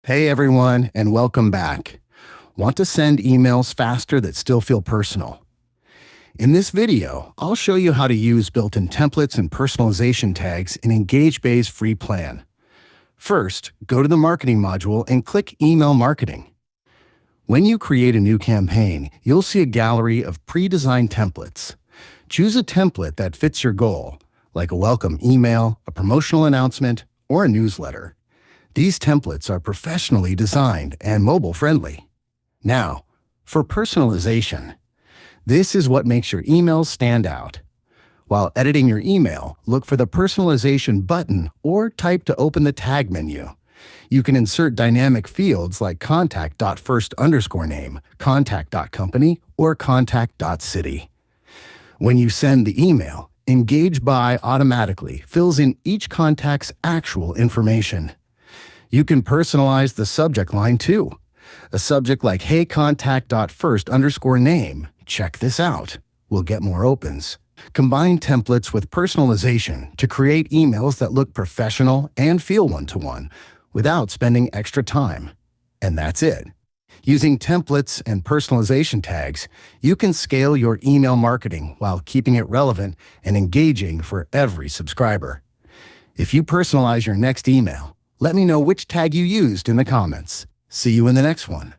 Hey everyone, and welcome back. Want to send emails faster that still feel personal? In this video, I'll show you how to use built-in templates and personalization tags in EngageBay's free plan. First, go to the Marketing module and click Email Marketing. When you create a new campaign, you'll see a gallery of pre-designed templates. Choose a template that fits your goal, like a welcome email, a promotional announcement, or a newsletter. These templates are professionally designed and mobile-friendly. Now, for personalization. This is what makes your emails stand out. While editing your email, look for the Personalization button or type to open the Tag menu. You can insert dynamic fields like contact.first_name, contact.company, or contact.city. When you send the email, EngageBay automatically fills in each contact's actual information. You can personalize the subject line too. A subject like, hey, contact.first_name, check this out, will get more opens. Combine templates with personalization to create emails that look professional and feel one-to-one without spending extra time. And that's it. Using templates and personalization tags, you can scale your email marketing while keeping it relevant and engaging for every subscriber. If you personalize your next email, let me know which tag you used in the comments. See you in the next one.